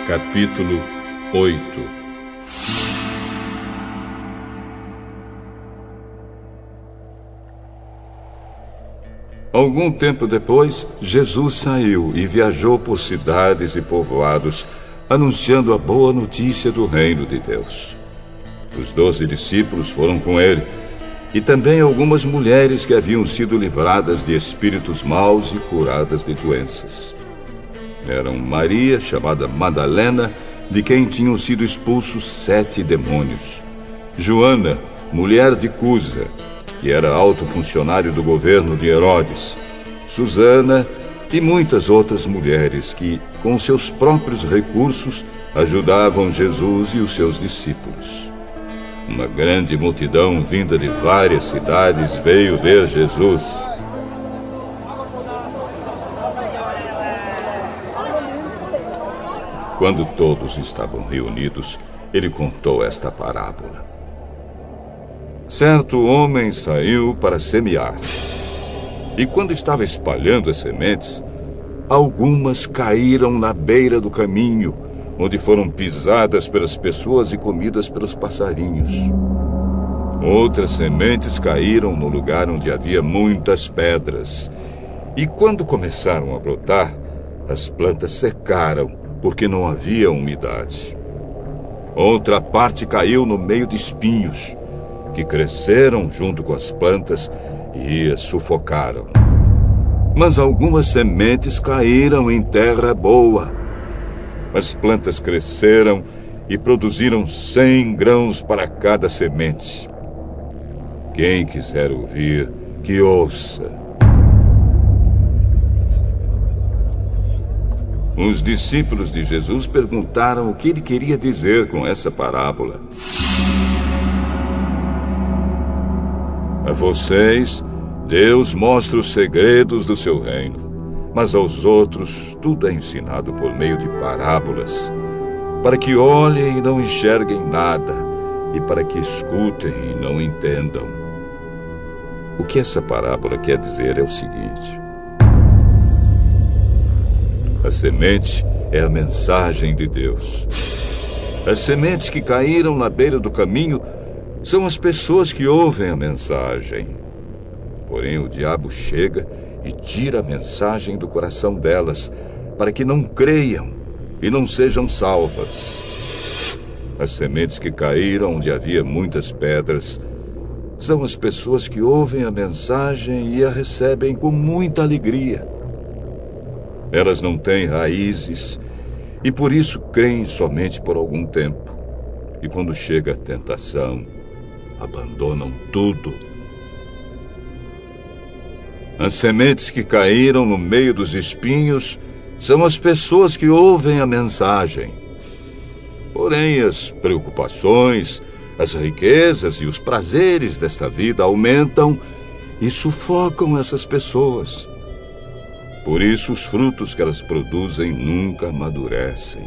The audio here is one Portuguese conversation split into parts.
Capítulo 8. Algum tempo depois, Jesus saiu e viajou por cidades e povoados, anunciando a boa notícia do reino de Deus. Os 12 discípulos foram com ele, e também algumas mulheres que haviam sido livradas de espíritos maus e curadas de doenças. Eram Maria, chamada Madalena, de quem tinham sido expulsos 7 demônios. Joana, mulher de Cusa, que era alto funcionário do governo de Herodes. Susana e muitas outras mulheres que, com seus próprios recursos, ajudavam Jesus e os seus discípulos. Uma grande multidão vinda de várias cidades veio ver Jesus. Quando todos estavam reunidos, ele contou esta parábola. Certo homem saiu para semear. E quando estava espalhando as sementes, algumas caíram na beira do caminho, onde foram pisadas pelas pessoas e comidas pelos passarinhos. Outras sementes caíram no lugar onde havia muitas pedras. E quando começaram a brotar, as plantas secaram, porque não havia umidade. Outra parte caiu no meio de espinhos, que cresceram junto com as plantas e as sufocaram. Mas algumas sementes caíram em terra boa. As plantas cresceram e produziram 100 grãos para cada semente. Quem quiser ouvir, que ouça. Os discípulos de Jesus perguntaram o que ele queria dizer com essa parábola. A vocês, Deus mostra os segredos do seu reino, mas aos outros tudo é ensinado por meio de parábolas, para que olhem e não enxerguem nada, e para que escutem e não entendam. O que essa parábola quer dizer é o seguinte: a semente é a mensagem de Deus. As sementes que caíram na beira do caminho são as pessoas que ouvem a mensagem. Porém, o diabo chega e tira a mensagem do coração delas, para que não creiam e não sejam salvas. As sementes que caíram onde havia muitas pedras são as pessoas que ouvem a mensagem e a recebem com muita alegria. Elas não têm raízes e por isso creem somente por algum tempo. E quando chega a tentação, abandonam tudo. As sementes que caíram no meio dos espinhos são as pessoas que ouvem a mensagem. Porém, as preocupações, as riquezas e os prazeres desta vida aumentam e sufocam essas pessoas. Por isso, os frutos que elas produzem nunca amadurecem.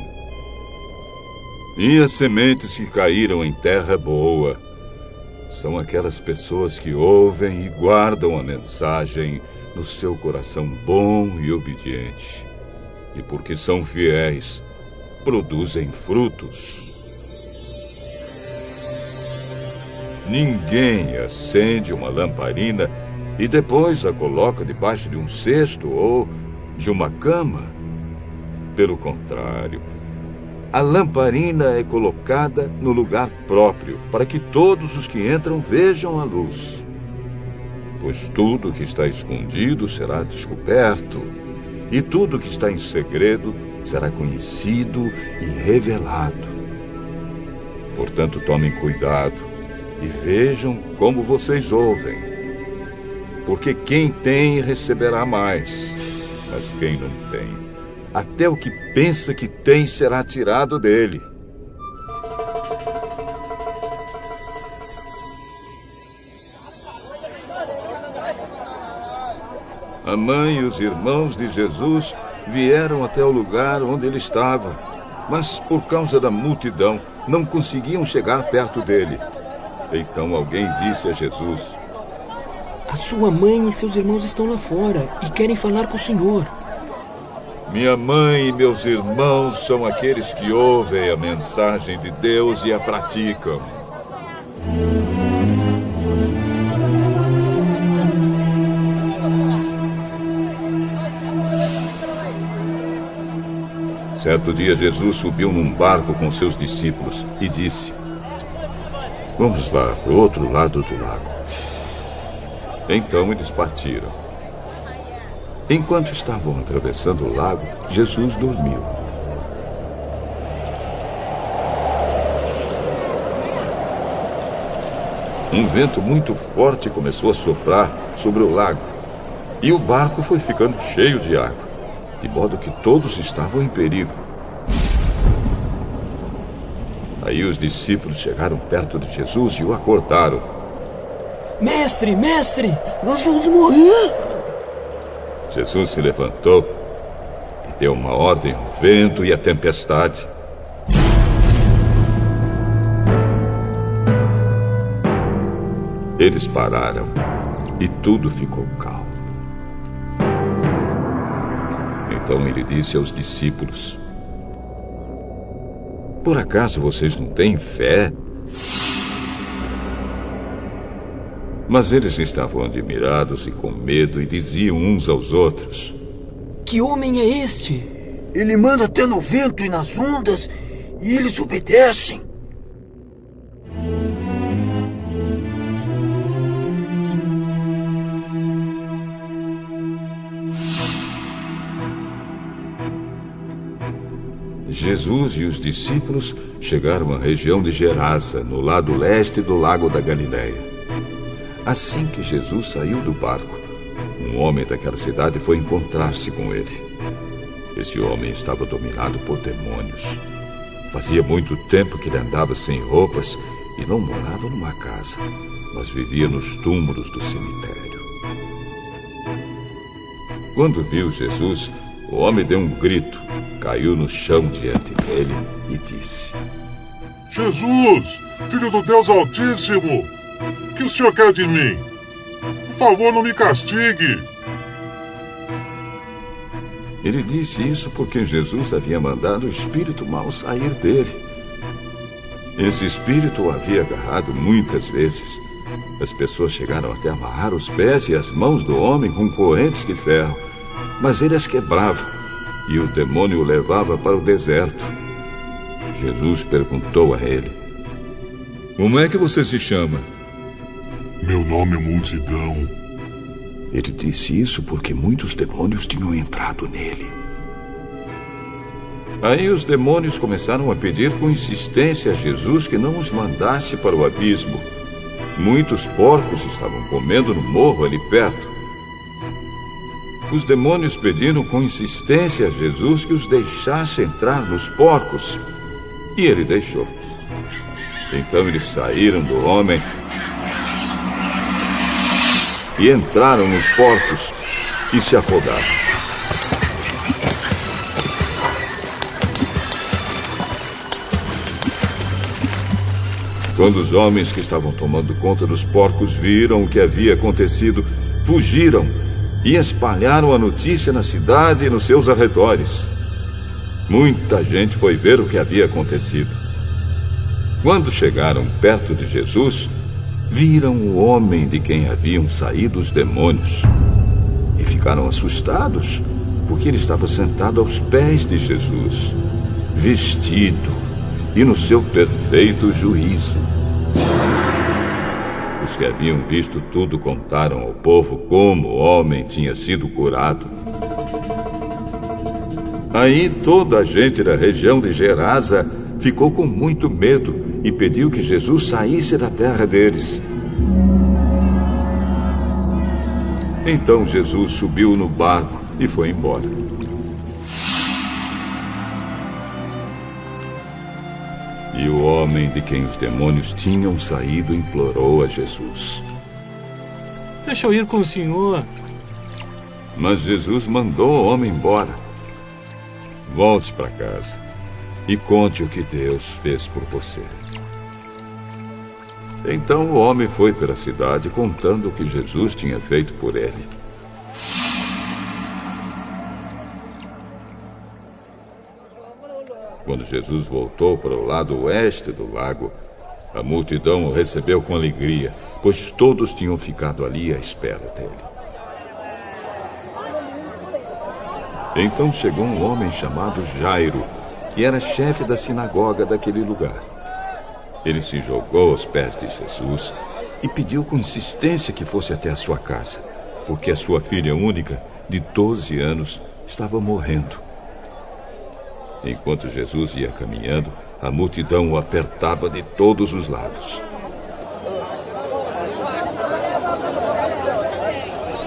E as sementes que caíram em terra boa são aquelas pessoas que ouvem e guardam a mensagem no seu coração bom e obediente. E porque são fiéis, produzem frutos. Ninguém acende uma lamparina e depois a coloca debaixo de um cesto ou de uma cama. Pelo contrário, a lamparina é colocada no lugar próprio, para que todos os que entram vejam a luz. Pois tudo que está escondido será descoberto, e tudo que está em segredo será conhecido e revelado. Portanto, tomem cuidado e vejam como vocês ouvem. Porque quem tem receberá mais, mas quem não tem, até o que pensa que tem será tirado dele. A mãe e os irmãos de Jesus vieram até o lugar onde ele estava, mas por causa da multidão não conseguiam chegar perto dele. Então alguém disse a Jesus: a sua mãe e seus irmãos estão lá fora e querem falar com o Senhor. Minha mãe e meus irmãos são aqueles que ouvem a mensagem de Deus e a praticam. Certo dia, Jesus subiu num barco com seus discípulos e disse: "Vamos lá, para o outro lado do lago." Então eles partiram. Enquanto estavam atravessando o lago, Jesus dormiu. Um vento muito forte começou a soprar sobre o lago, e o barco foi ficando cheio de água, de modo que todos estavam em perigo. Aí os discípulos chegaram perto de Jesus e o acordaram. Mestre, mestre! Nós vamos morrer! Jesus se levantou e deu uma ordem ao vento e à tempestade. Eles pararam e tudo ficou calmo. Então ele disse aos discípulos: "Por acaso vocês não têm fé?" Mas eles estavam admirados e com medo e diziam uns aos outros: Que homem é este? Ele manda até no vento e nas ondas, e eles obedecem. Jesus e os discípulos chegaram à região de Gerasa, no lado leste do lago da Galileia. Assim que Jesus saiu do barco, um homem daquela cidade foi encontrar-se com ele. Esse homem estava dominado por demônios. Fazia muito tempo que ele andava sem roupas e não morava numa casa, mas vivia nos túmulos do cemitério. Quando viu Jesus, o homem deu um grito, caiu no chão diante dele e disse: Jesus, Filho do Deus Altíssimo, o que o senhor quer de mim? Por favor, não me castigue. Ele disse isso porque Jesus havia mandado o espírito mau sair dele. Esse espírito o havia agarrado muitas vezes. As pessoas chegaram até amarrar os pés e as mãos do homem com correntes de ferro, mas ele as quebrava e o demônio o levava para o deserto. Jesus perguntou a ele: "Como é que você se chama?" Meu nome é Multidão. Ele disse isso porque muitos demônios tinham entrado nele. Aí os demônios começaram a pedir com insistência a Jesus que não os mandasse para o abismo. Muitos porcos estavam comendo no morro ali perto. Os demônios pediram com insistência a Jesus que os deixasse entrar nos porcos. E ele deixou. Então eles saíram do homem e entraram nos porcos e se afogaram. Quando os homens que estavam tomando conta dos porcos viram o que havia acontecido, fugiram e espalharam a notícia na cidade e nos seus arredores. Muita gente foi ver o que havia acontecido. Quando chegaram perto de Jesus, viram o homem de quem haviam saído os demônios e ficaram assustados, porque ele estava sentado aos pés de Jesus, vestido e no seu perfeito juízo. Os que haviam visto tudo contaram ao povo como o homem tinha sido curado. Aí toda a gente da região de Gerasa ficou com muito medo e pediu que Jesus saísse da terra deles. Então Jesus subiu no barco e foi embora. E o homem de quem os demônios tinham saído implorou a Jesus: Deixa eu ir com o senhor. Mas Jesus mandou o homem embora. Volte para casa e conte o que Deus fez por você. Então o homem foi pela cidade contando o que Jesus tinha feito por ele. Quando Jesus voltou para o lado oeste do lago, a multidão o recebeu com alegria, pois todos tinham ficado ali à espera dele. Então chegou um homem chamado Jairo, que era chefe da sinagoga daquele lugar. Ele se jogou aos pés de Jesus e pediu com insistência que fosse até a sua casa, porque a sua filha única, de 12 anos, estava morrendo. Enquanto Jesus ia caminhando, a multidão o apertava de todos os lados.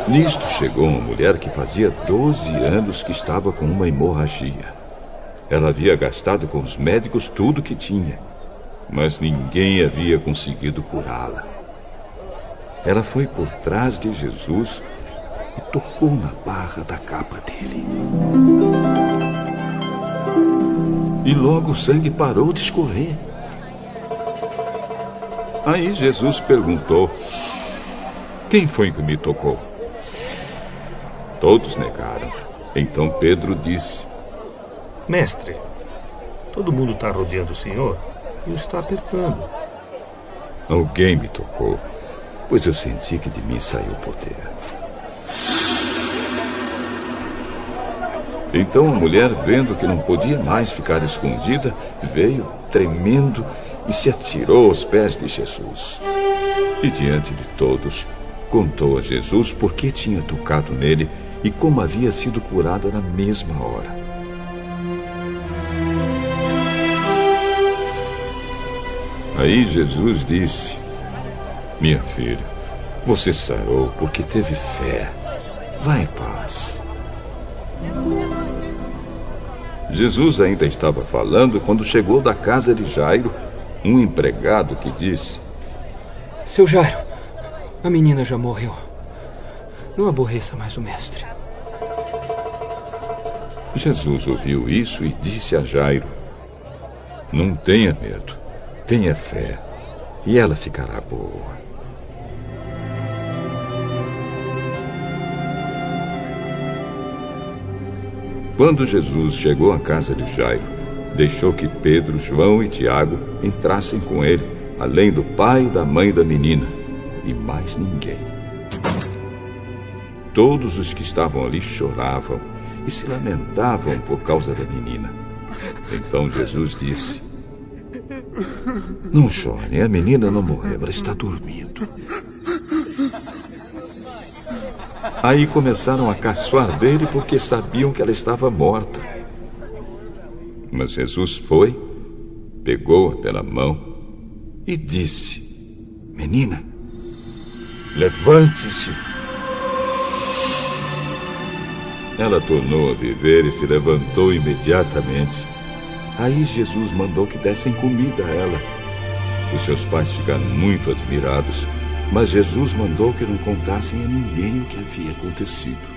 Nisto chegou uma mulher que fazia 12 anos que estava com uma hemorragia. Ela havia gastado com os médicos tudo o que tinha, mas ninguém havia conseguido curá-la. Ela foi por trás de Jesus e tocou na barra da capa dele. E logo o sangue parou de escorrer. Aí Jesus perguntou: quem foi que me tocou? Todos negaram. Então Pedro disse: Mestre, todo mundo está rodeando o Senhor e o está apertando. Alguém me tocou, pois eu senti que de mim saiu poder. Então a mulher, vendo que não podia mais ficar escondida, veio tremendo e se atirou aos pés de Jesus. E diante de todos, contou a Jesus por que tinha tocado nele e como havia sido curada na mesma hora. Aí Jesus disse: minha filha, você sarou porque teve fé. Vá em paz. Jesus ainda estava falando quando chegou da casa de Jairo um empregado que disse: Seu Jairo, a menina já morreu. Não aborreça mais o mestre. Jesus ouviu isso e disse a Jairo: não tenha medo, tenha fé, e ela ficará boa. Quando Jesus chegou à casa de Jairo, deixou que Pedro, João e Tiago entrassem com ele, além do pai e da mãe da menina, e mais ninguém. Todos os que estavam ali choravam e se lamentavam por causa da menina. Então Jesus disse: não chorem, a menina não morreu, ela está dormindo. Aí começaram a caçoar dele porque sabiam que ela estava morta. Mas Jesus foi, pegou-a pela mão e disse: menina, levante-se. Ela tornou a viver e se levantou imediatamente. Aí Jesus mandou que dessem comida a ela. Os seus pais ficaram muito admirados, mas Jesus mandou que não contassem a ninguém o que havia acontecido.